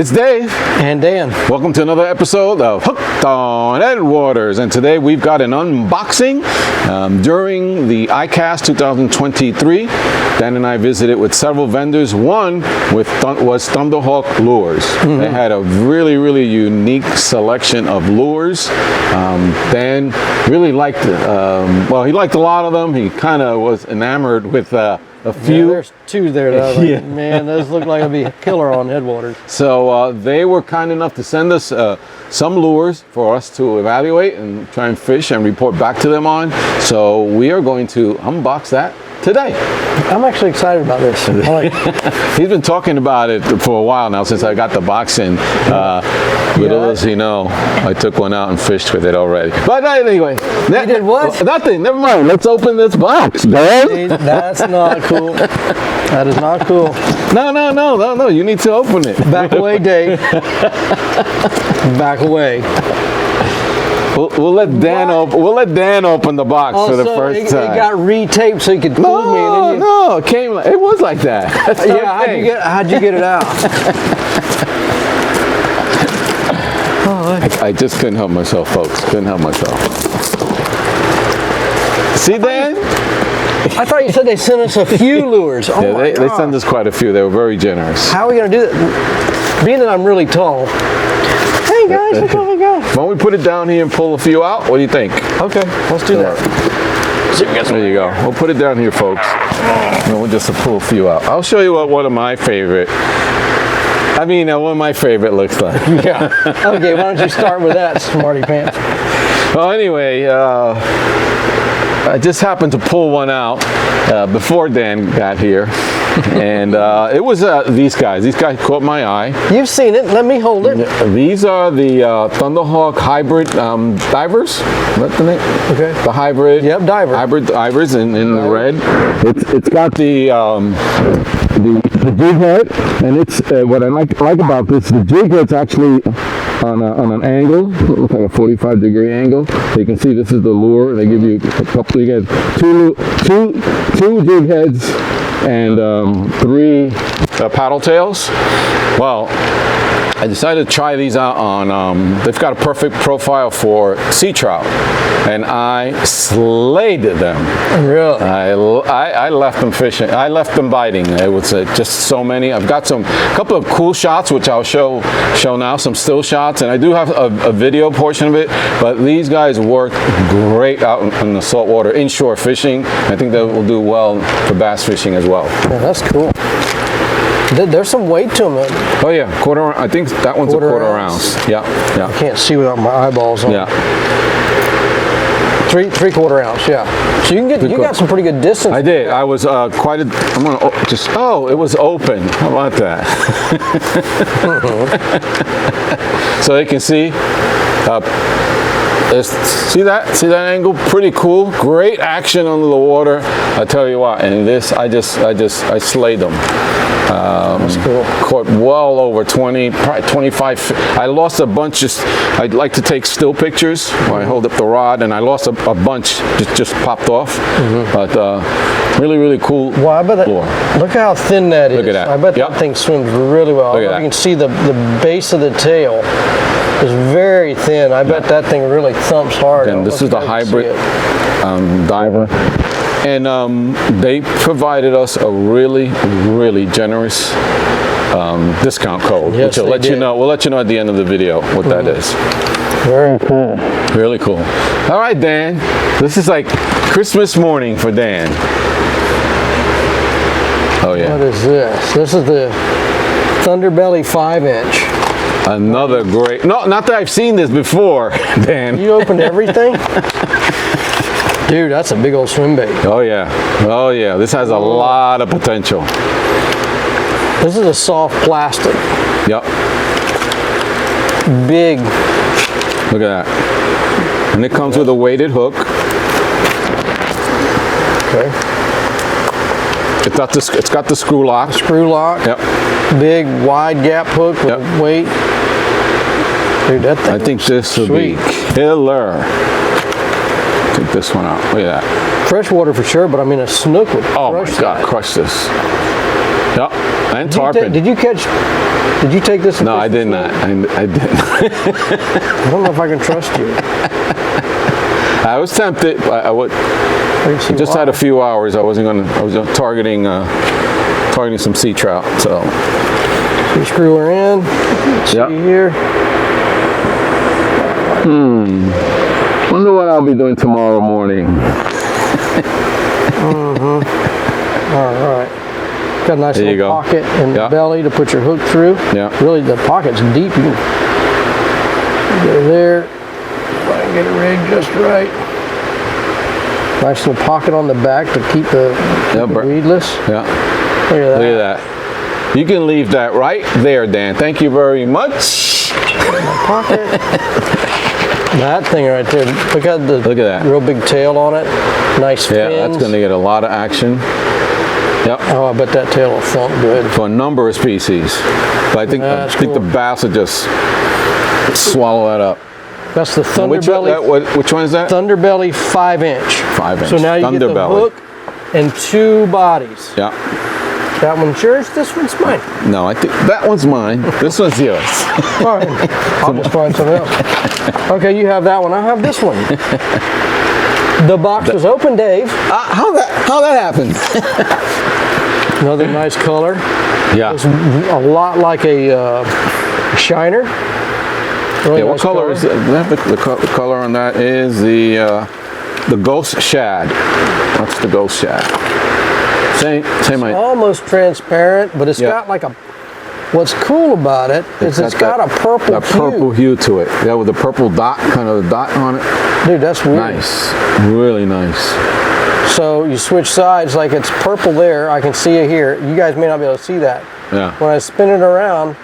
It's Dave. And Dan. Welcome to another episode of Hooked on Headwaters. And today we've got an unboxing. During the ICAST 2023, Dan and I visited with several vendors. One was Thunderhawk Lures. They had a really unique selection of lures. Dan really liked, well, he liked a lot of them. He kind of was enamored with a few. Yeah, there's two there that I was like, man, those look like it'd be a killer on Headwaters. So they were kind enough to send us some lures for us to evaluate and try and fish and report back to them on. So we are going to unbox that today. I'm actually excited about this. He's been talking about it for a while now since I got the box in. Little does he know, I took one out and fished with it already. But anyway. You did what? Nothing, never mind. Let's open this box, man. That's not cool. That is not cool. No, you need to open it. Back away, Dave. Back away. We'll let Dan open. We'll let Dan open the box for the first time. It got retaped so you could fool me. No, it came. It was like that. Yeah, how'd you get it out? I just couldn't help myself, folks. Couldn't help myself. See, Dan? I thought you said they sent us a few lures. Oh yeah, they sent us quite a few. They were very generous. How are we going to do that? Being that I'm really tall. Hey guys, look how we go. Why don't we put it down here and pull a few out? What do you think? Okay, let's do that. There you go. We'll put it down here, folks. And we'll just pull a few out. I'll show you what one of my favorite. What my favorite looks like. Yeah. Okay, why don't you start with that, smarty pants? Well, anyway, I just happened to pull one out before Dan got here, and it was these guys. These guys caught my eye. You've seen it. Let me hold it. These are the Thunderhawk hybrid divers. Is that the name? Okay. The hybrid. Yep, diver. Hybrid divers in the red. It's got the jig head, and it's what I like about this. The jig head's actually on an angle, looks like a 45-degree angle. So you can see this is the lure. They give you a couple. You get two jig heads and 3 paddle tails. Well, I decided to try these out on, they've got a perfect profile for sea trout, and I slayed them. Really? I left them fishing. I left them biting. It was just so many. I've got a couple of cool shots, which I'll show now, some still shots, and I do have a video portion of it, but these guys work great out in the saltwater, inshore fishing. I think they will do well for bass fishing as well. Yeah, that's cool. There's some weight to them. Oh yeah, quarter. I think that one's a quarter ounce. Yeah. I can't see without my eyeballs on. Yeah. 3/4 ounce. Yeah. So you got some pretty good distance. I did. I was I'm gonna it was open. How about that? So you can see. See that angle? Pretty cool. Great action under the water. I tell you what. And this, I slayed them. That's cool. Caught well over 20, probably 25. I lost a bunch. I like to take still pictures when I hold up the rod, and I lost a bunch. Just popped off. But really cool. Well, I bet that. Look how thin that is. Look at that. I bet that thing swims really well. You can see the base of the tail is very thin. I bet that thing really thumps hard. And this is the hybrid diver. And they provided us a really generous discount code, which will let you know. We'll let you know at the end of the video what that is. Very cool. Really cool. All right, Dan. This is like Christmas morning for Dan. Oh yeah. What is this? This is the Thunderbelly 5-inch. Another great. No, not that I've seen this before, Dan. You opened everything? Dude, that's a big old swim bait. Oh yeah. This has a lot of potential. This is a soft plastic. Yep. Big. Look at that. And it comes with a weighted hook. Okay. It's got the screw lock. Screw lock. Yep. Big wide gap hook with weight. Dude, that thing. I think this will be killer. Take this one out. Look at that. Freshwater for sure, but I mean a snook would crush that. Crush this. Yep. And tarpon. Did you take this? No, I did not. I didn't. I don't know if I can trust you. I was tempted. I would. Just had a few hours. I was targeting some sea trout. So you screw her in. Let's see here. Wonder what I'll be doing tomorrow morning. All right. Got a nice little pocket in the belly to put your hook through. Yeah. Really, the pocket's deep. You can get it there. Try and get it rigged just right. Nice little pocket on the back to keep the weedless. Yeah. Look at that. Look at that. You can leave that right there, Dan. Thank you very much. Pocket. That thing right there. Look at that. Real big tail on it. Nice fins. Yeah, that's going to get a lot of action. Yep. Oh, I bet that tail will thump good. For a number of species. But I think the bass will just swallow that up. That's the Thunderbelly. Which one is that? Thunderbelly 5-inch. 5-inch. So now you get the hook and 2 bodies. Yeah. That one's yours. This one's mine. No, I think that one's mine. This one's yours. Fine. I'll just find something else. Okay, you have that one. I have this one. The box was open, Dave. How that happened? Another nice color. Yeah. It's a lot like a shiner. Really what color is that? The color on that is the ghost shad. That's the ghost shad. Same. Almost transparent, but it's got like a. What's cool about it is it's got a purple hue to it. Yeah, with the purple dot, kind of the dot on it. Dude, that's weird. Nice, really nice. So you switch sides, like it's purple there. I can see it here. You guys may not be able to see that. Yeah. When I spin it around,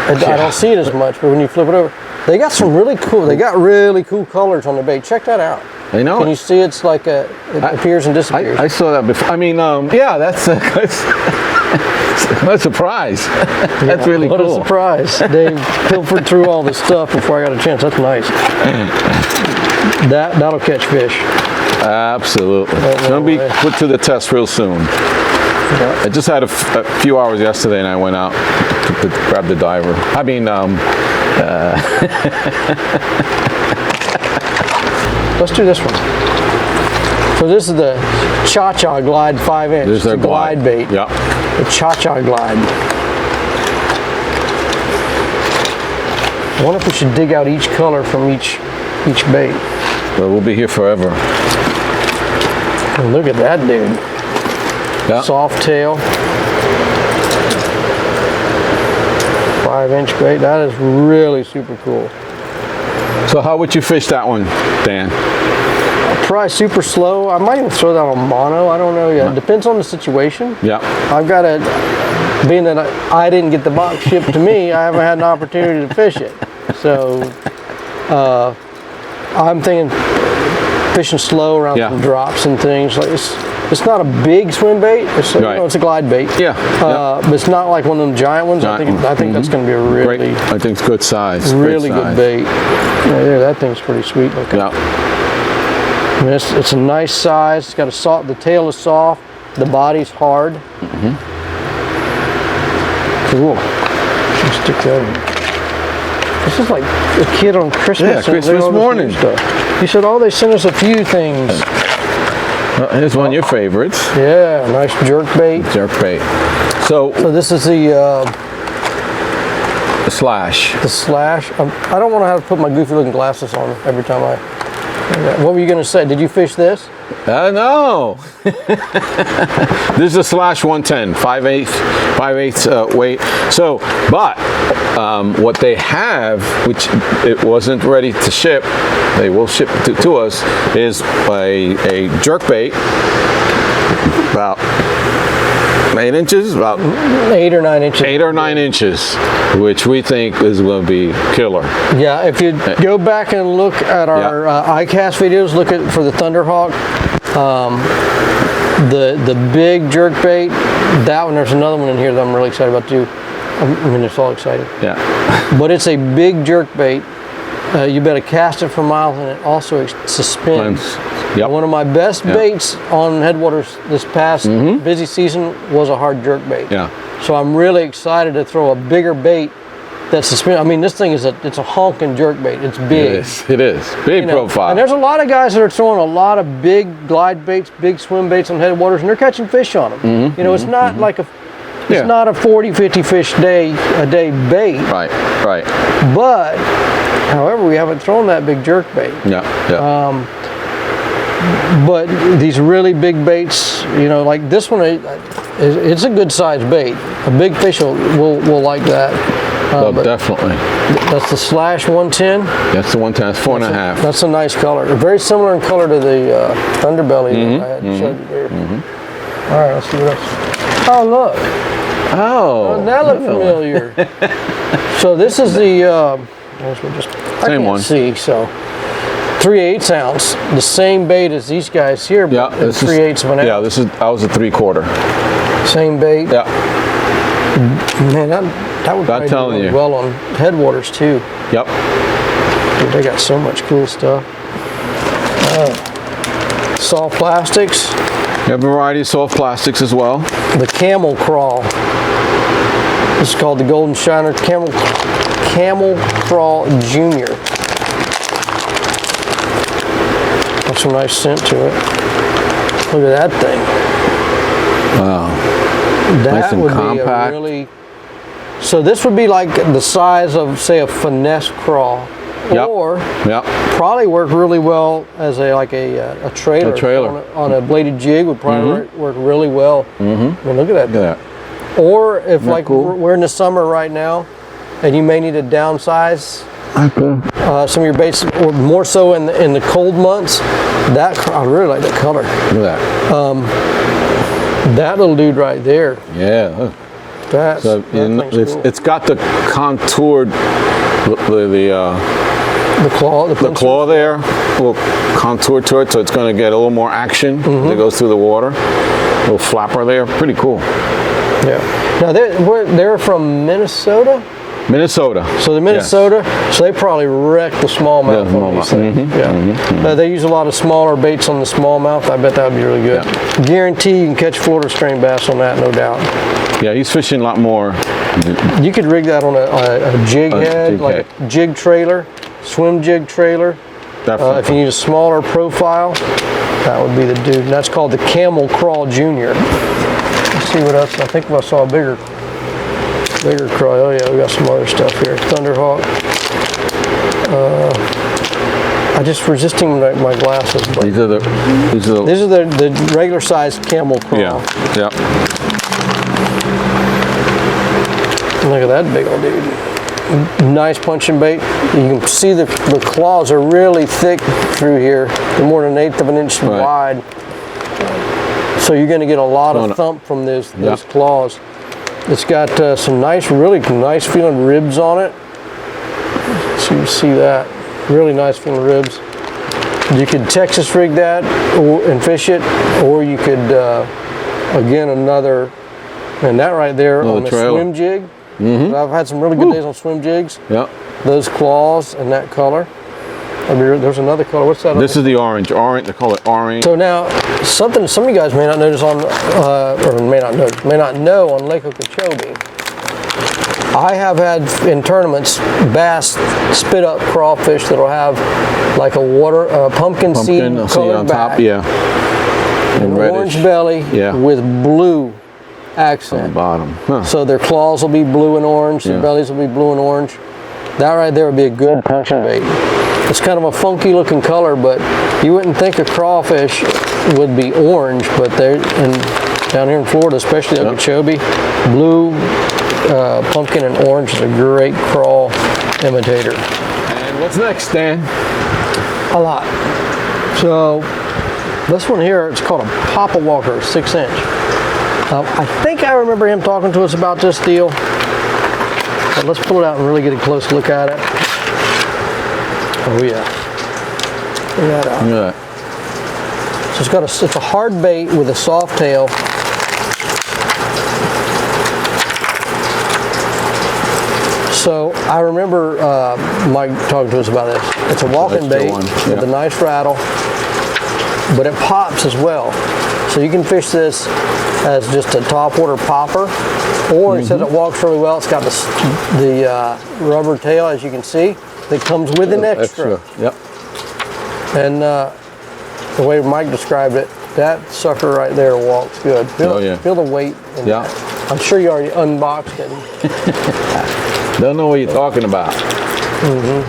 I don't see it as much. But when you flip it over, they got some really cool. They got really cool colors on the bait. Check that out. I know. Can you see it's like it appears and disappears? I saw that before. I mean, yeah, that's what a surprise. That's really cool. What a surprise. They pilfered through all this stuff before I got a chance. That's nice. That'll catch fish. Absolutely. It's going to be put to the test real soon. Yeah. I just had a few hours yesterday and I went out to grab the diver. I mean, let's do this one. So this is the Cha-Cha Glide 5-inch. This is a glide bait. Yeah. The Cha-Cha Glide. I wonder if we should dig out each color from each bait. Well, we'll be here forever. And look at that dude. Yeah. Soft tail. 5-inch bait. That is really super cool. So how would you fish that one, Dan? Probably super slow. I might even throw that on mono. I don't know yet. It depends on the situation. Yeah. I've got to, being that I didn't get the box shipped to me, I haven't had an opportunity to fish it. So I'm thinking fishing slow around some drops and things. Like it's not a big swim bait. It's it's a glide bait. Yeah. But it's not like one of them giant ones. I think that's going to be a really great. I think it's good size. Really good bait. Yeah, there, that thing's pretty sweet looking. Yeah. I mean, it's a nice size. It's got the tail is soft, the body's hard. Cool. Let's stick that in. This is like a kid on Christmas. Yeah, Christmas morning stuff. He said, "Oh, they sent us a few things." Here's one of your favorites. Yeah, nice jerk bait. Jerk bait. So this is the slash. The slash. I don't want to have to put my goofy looking glasses on every time I. What were you going to say? Did you fish this? No. This is a slash 110, 5/8 weight. So, but what they have, which it wasn't ready to ship, they will ship to us, is a jerk bait, about 8 inches, about 8 or 9 inches. 8 or 9 inches, which we think is going to be killer. Yeah, if you go back and look at our iCast videos, look for the Thunderhawk, the big jerk bait. That one, there's another one in here that I'm really excited about too. I mean, it's all exciting. Yeah. But it's a big jerk bait. You better cast it for miles, and it also suspends. Yep. One of my best baits on Headwaters this past busy season was a hard jerk bait. Yeah. So I'm really excited to throw a bigger bait that's suspended. I mean, this thing it's a honking jerk bait. It's big. It is. Big profile. And there's a lot of guys that are throwing a lot of big glide baits, big swim baits on Headwaters, and they're catching fish on them. You know, it's not like it's not a 40, 50 fish a day bait. Right. But, however, we haven't thrown that big jerk bait. Yeah. But these really big baits, you know, like this one, it's a good sized bait. A big fish will like that. Definitely. That's the Slash 110. That's the 110. It's 4.5. That's a nice color. Very similar in color to the Thunderbelly that I had showed you there. All right, let's see what else. Oh, look. Oh. That looked familiar. So this is the Same one. See, so 3/8 ounce, the same bait as these guys here, but 3/8 of an ounce. Yeah, that was a 3/4. Same bait. Yeah. Man, that would probably do really well on Headwaters too. Yep. Dude, they got so much cool stuff. Soft plastics. You have a variety of soft plastics as well. The Camel Claw. This is called the Golden Shiner Camel Claw Junior. Got some nice scent to it. Look at that thing. Wow. That nice and would compact. be a really. So this would be like the size of, say, a finesse craw, or probably work really well as a trailer. A trailer on a bladed jig would probably work really well. I mean, look at that. Look at that. Or if we're in the summer right now, and you may need to downsize some of your baits, or more so in the cold months. I really like that color. Look at that. That little dude right there. Yeah. Look. It's got the contoured the claw there, a little contour to it, so it's going to get a little more action as it goes through the water. A little flapper there, pretty cool. Yeah. Now they're from Minnesota. So the Minnesota, so they probably wrecked the smallmouth on these things. They use a lot of smaller baits on the smallmouth. I bet that would be really good. Guarantee you can catch Florida strain bass on that, no doubt. Yeah, he's fishing a lot more. You could rig that on a jig head, like a jig trailer, swim jig trailer. Definitely. If you need a smaller profile, that would be the dude. And that's called the Camel Claw Junior. Let's see what else. I think I saw a bigger craw. Oh yeah, we got some other stuff here. Thunderhawk. I just resisting my glasses. These are the regular size Camel Claw. Yeah. Look at that big old dude. Nice punching bait. You can see the claws are really thick through here. They're more than 1/8 of an inch wide. So you're going to get a lot of thump from those claws. It's got some really nice feeling ribs on it. So you see that. Really nice feeling ribs. You could Texas rig that and fish it, or you could, again, and that right there on the swim jig. I've had some really good days on swim jigs. Yeah. Those claws and that color. There's another color. What's that? This is the orange. They call it orange. So now, something some of you guys may not notice on, or may not know on Lake Okeechobee. I have had in tournaments bass spit up crawfish that'll have like a pumpkin seed colored on back, top, and orange belly with blue accent on the bottom. So their claws will be blue and orange, their bellies will be blue and orange. That right there would be a good punching bait. It's kind of a funky looking color, but you wouldn't think a crawfish would be orange, but down here in Florida, especially Okeechobee, blue, pumpkin and orange is a great crawl imitator. And what's next, Dan? A lot. So this one here, it's called a Papa Walker 6-inch. I think I remember him talking to us about this deal, but let's pull it out and really get a close look at it. Oh yeah, look at that. Yeah. So it's a hard bait with a soft tail. So I remember Mike talking to us about this. It's a walking bait with a nice rattle. but it pops as well. So you can fish this as just a topwater popper, or it says it walks really well. It's got the rubber tail, as you can see, that comes with an extra. Yep. And the way Mike described it, that sucker right there walks good. Feel the weight in that. I'm sure you already unboxed it. Don't know what you're talking about.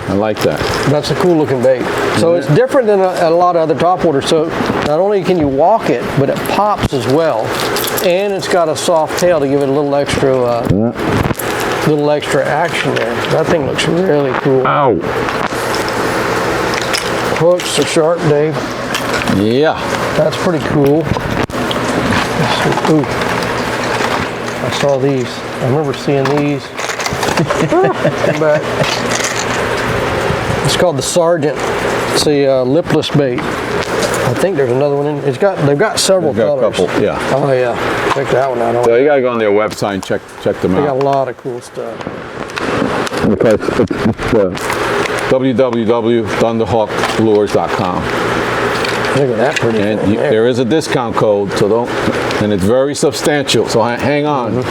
I like that. That's a cool looking bait. So it's different than a lot of other topwater. So not only can you walk it, but it pops as well, and it's got a soft tail to give it a little extra action there. That thing looks really cool. Ow. Hooks are sharp, Dave. Yeah. That's pretty cool. Ooh. I saw these. I remember seeing these. Come back. It's called the Sergeant. It's a lipless bait. I think there's another one in. They've got several colors. A couple, yeah. Oh yeah. Check that one out. So you gotta go on their website and check them They out. got a lot of cool stuff. Okay, it's www.thunderhawklures.com. Look at that pretty And thing there. there is a discount code, so and it's very substantial. So hang on.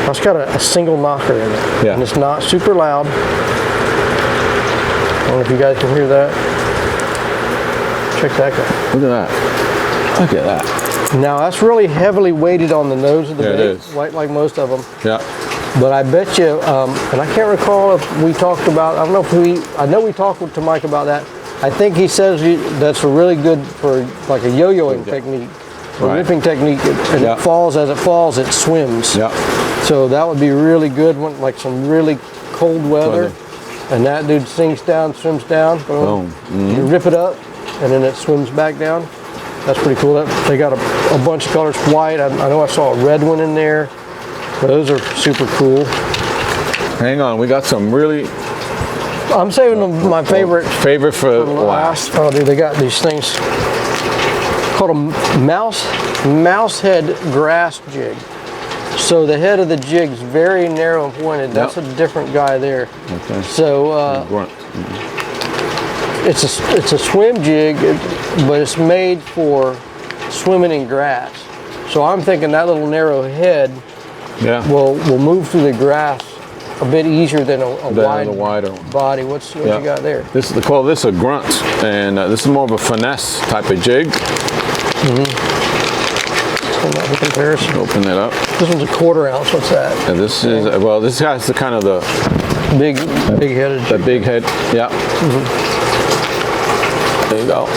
It's got a single knocker in it, Yeah. and it's not super loud. I don't know if you guys can hear that. Check that guy. Look at that. Look at that. Now that's really heavily weighted on the nose of the Yeah, it bait, is. like most of them. Yeah. But I bet you, and I can't recall if we talked about. I don't know if I know we talked to Mike about that. I think he says that's really good for like a yo-yoing technique, a Right. ripping technique, and Yeah. it falls as it falls, it swims. Yeah. So that would be really good when like some really cold weather, and that dude sinks down, swims down, boom. Boom. You rip it up, and then it swims back down. That's pretty cool. They got a bunch of colors. White. I know I saw a red one in there. Those are super cool. Hang on, we got some really I'm saving them my favorite for last. Oh, dude, they got these things called a mouse head grass jig. So the head of the jig's very narrow and pointed. That's a different guy there. Okay. So Grunt. it's a swim jig, but it's made for swimming in grass. So I'm thinking that little narrow head Yeah. will move through the grass a bit easier than a wider one. body. What you got there? They call this a grunt, and this is more of a finesse type of jig. In comparison. Open that up. This one's a 1/4 ounce. What's that? And this is this has the kind of the Big-headed. the big head. Yeah. There you go.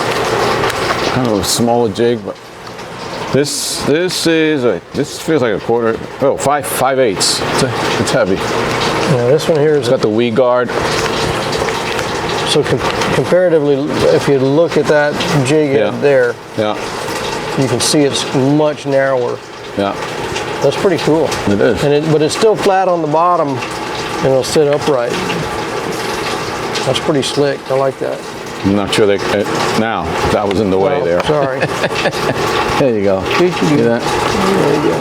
Kind of a smaller jig, but this feels like a 1/4. Oh, 5/8. It's heavy. Yeah, this one here is It's got the weed guard. so comparatively. If you look at that jig head there, Yeah. you can see it's much narrower. Yeah. That's pretty cool. It is. But it's still flat on the bottom, and it'll sit upright. That's pretty slick. I like that. I'm not sure now that was in the way there. Sorry. There you go. See that? There you go.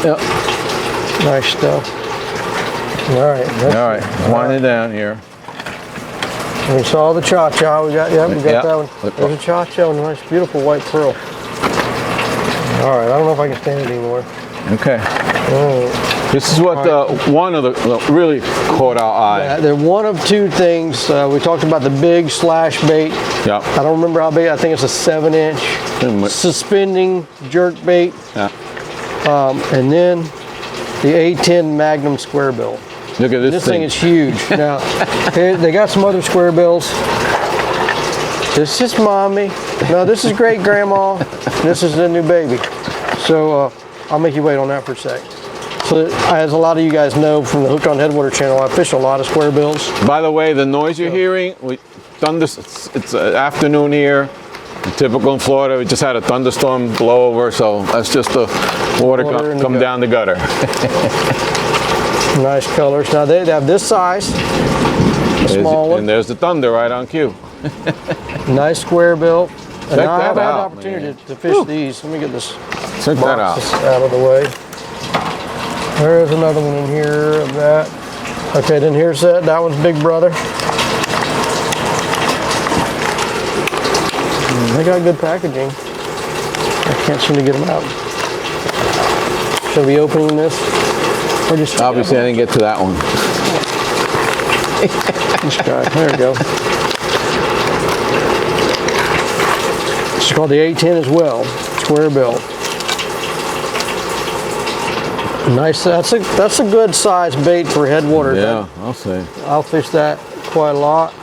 Yep. Nice stuff. All right. All right. Wind it down here. We saw the cha-cha. We got that one. Look. There's a cha-cha, nice, beautiful white pearl. All right. I don't know if I can stand it anymore. Okay. Oh. This is what one of the really caught our eye. They're one of two things. We talked about the big slash bait. Yep. I don't remember how big. I think it's a 7-inch suspending jerk bait. Yeah. And then the A10 Magnum square bill. Look at This thing is huge. Now, here, they got some other square bills. This is mommy. No, this is great grandma. This is the new baby. So I'll make you wait on that for a sec. So as a lot of you guys know from the Hooked on Headwater channel, I fish a lot of square bills. By the way, the noise you're hearing, it's afternoon here. Typical in Florida, we just had a thunderstorm blow over, so that's just the water come down the gutter. Nice colors. Now they have this size, a small one. And there's the thunder right on cue. Nice square bill. And Check I that haven't had the out, opportunity man. to fish these. Let me get this Check that out. box out of the way. There is another one in here of that. Okay, then here's that. That one's Big Brother. They got good packaging. I can't seem to get them out. Should we be opening this? Or just Obviously, I didn't get to that one. this guy. There we go. It's called the 810 as well. Square bill. Nice. That's a good size bait for headwaters. Yeah, I'll say. I'll fish that quite a lot.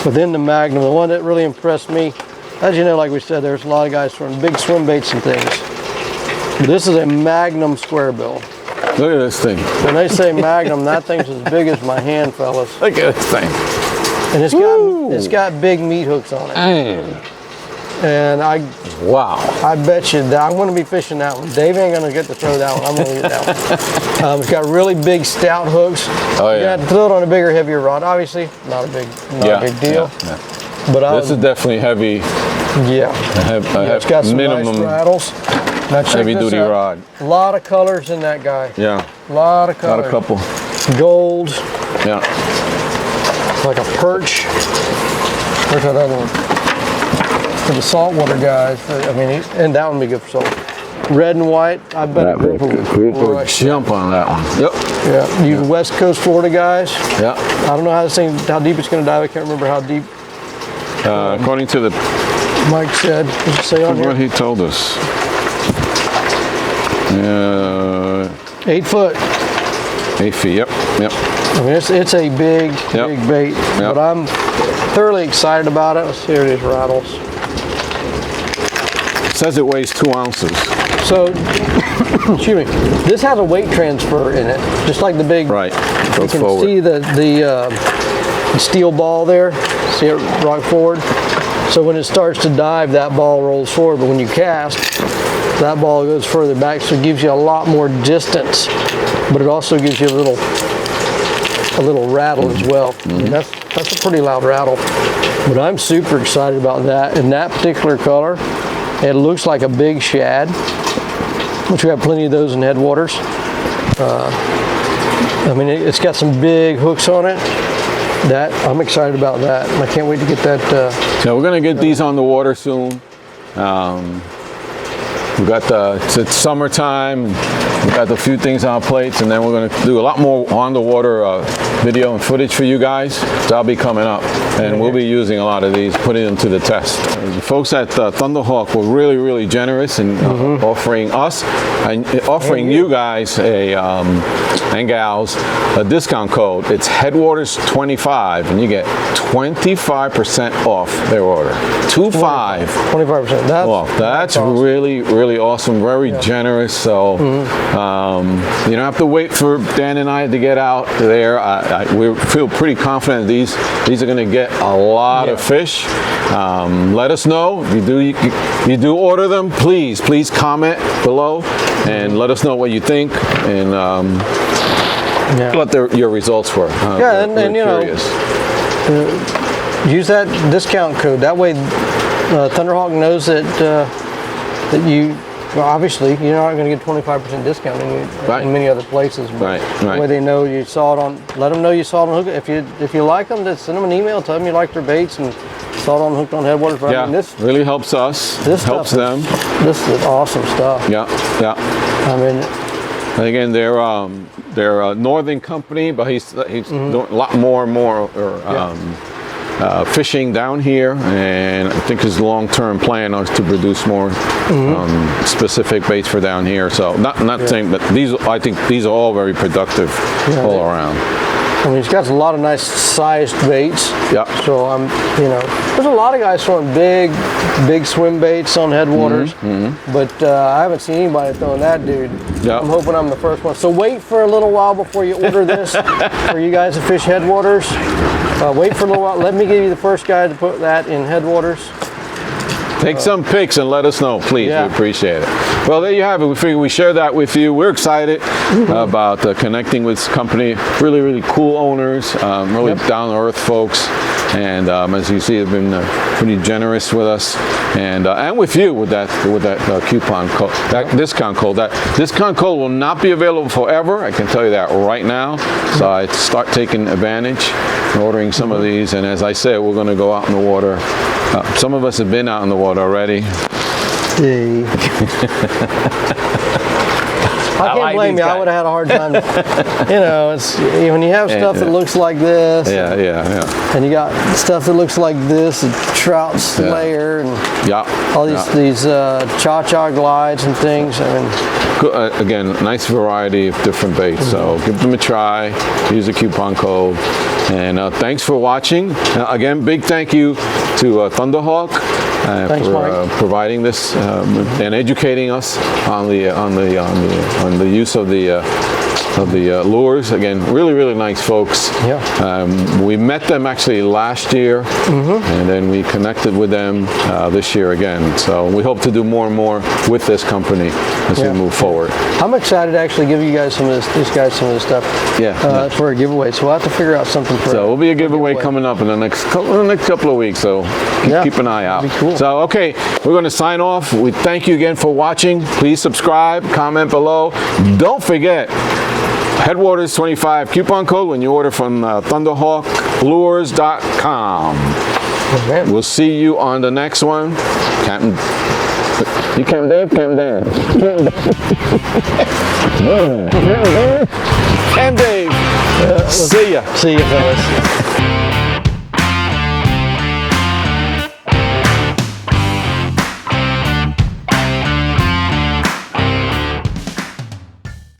But then the Magnum, the one that really impressed me, as you know, like we said, there's a lot of guys throwing big swim baits and things. But this is a Magnum square bill. Look at this thing. When they say Magnum, that thing's as big as my hand, fellas. Look at this thing. And it's got big meat hooks on it. Dang. And Wow. I bet you that I'm going to be fishing that one. Dave ain't going to get to throw that one. I'm going to get that one. It's got really big stout hooks. Oh, yeah. You got to throw it on a bigger, heavier rod. Obviously, not a big deal. Yeah. But This is definitely heavy. yeah, it's got some minimum nice rattles. Now check heavy this duty out. rod. A lot of colors in that guy. Yeah. A lot of colors. Got a couple. Gold, Yeah. like a perch. Where's that other one? For the saltwater guys. I mean, and that one would be good for salt. Red and white. I bet a group Group would will jump on that one. Yep. Yeah, you West Coast Florida guys. Yeah. I don't know how deep it's going to dive. I can't remember how deep According to the Mike said. Does it say on what here? he told us. 8 foot. 8 feet. Yep. Yep. I mean, it's a big bait, but I'm thoroughly excited about it. Let's see, here it is, rattles. It says it weighs 2 ounces. So, excuse me, this has a weight transfer in it, just like the big. Right. You Goes can forward. see the steel ball there. See it rock forward. So when it starts to dive, that ball rolls forward. But when you cast, that ball goes further back, so it gives you a lot more distance. But it also gives you a little rattle as well. And that's a pretty loud rattle. But I'm super excited about that. In that particular color, it looks like a big shad, which we have plenty of those in headwaters. I mean, it's got some big hooks on it. That I'm excited about that, and I can't wait to get that. So we're gonna get these on the water soon. We got it's summertime. We got a few things on our plates, and then we're gonna do a lot more on the water video and footage for you guys. So that'll be coming up, and we'll be using a lot of these, putting them to the test. The folks at Thunderhawk were really, really generous in offering us and offering you guys and gals a discount code. It's Headwaters25, and you get 25% off their order. 25. 25%. That's awesome. really awesome. Very generous. So you don't have to wait for Dan and I to get out there. We feel pretty confident these are going to get a lot of fish. Let us know if you do order them. Please comment below and let us know what you think, and what your results were. And you know, use that discount code. That way, Thunderhawk knows that you. Well, obviously, you're not going to get 25% discount in many other places. But that way they know you saw it on. Let them know you saw it on Hook. If you like them, just send them an email. Tell them you like their baits and saw it on Hooked on Headwaters. But yeah, I mean, this really helps us. This helps them. This is awesome stuff. Yeah. I mean, and again, they're a northern company, but he's doing a lot more fishing down here, and I think his long-term plan is to produce more specific baits for down here. So not saying, but I think these are all very productive all around. I mean, he's got a lot of nice sized baits. Yeah. So there's a lot of guys throwing big swim baits on headwaters, but I haven't seen anybody throwing that, dude. Yeah. I'm hoping I'm the first one. So wait for a little while before you order this for you guys to fish headwaters. Wait for a little while. Let me give you the first guy to put that in headwaters. Take some pics and let us know, please. Yeah. We appreciate it. Well, there you have it. We figured we share that with you. We're excited about connecting with this company. Really, really cool owners, really down-to-earth folks. And as you see, they've been pretty generous with us, and with you with that coupon code, that discount code. That discount code will not be available forever. I can tell you that right now. So I start taking advantage, ordering some of these, and as I said, we're going to go out in the water. Some of us have been out in the water already. Hey. I can't blame you. I would have had a hard time. You know, it's when you have stuff that looks like this. Yeah. And you got stuff that looks like this, a trout slayer, and all these cha-cha glides and things. I mean, again, nice variety of different baits. So give them a try. Use the coupon code. And thanks for watching. Again, big thank you to Thunderhawk for providing this and educating us on the use of the lures. Again, really nice folks. We met them actually last year, and then we connected with them this year again. So we hope to do more and more with this company as we move forward. I'm excited to actually give you guys some of this stuff. For a giveaway. So we'll have to figure out something for. So we'll be a giveaway coming up in the next couple of weeks. So keep an eye out. That'd be cool. So okay, we're going to sign off. We thank you again for watching. Please subscribe, comment below. Don't forget. Headwaters 25 coupon code when you order from thunderhawklures.com. We'll see you on the next one. Captain Dave. And Dave. See ya. See ya, fellas.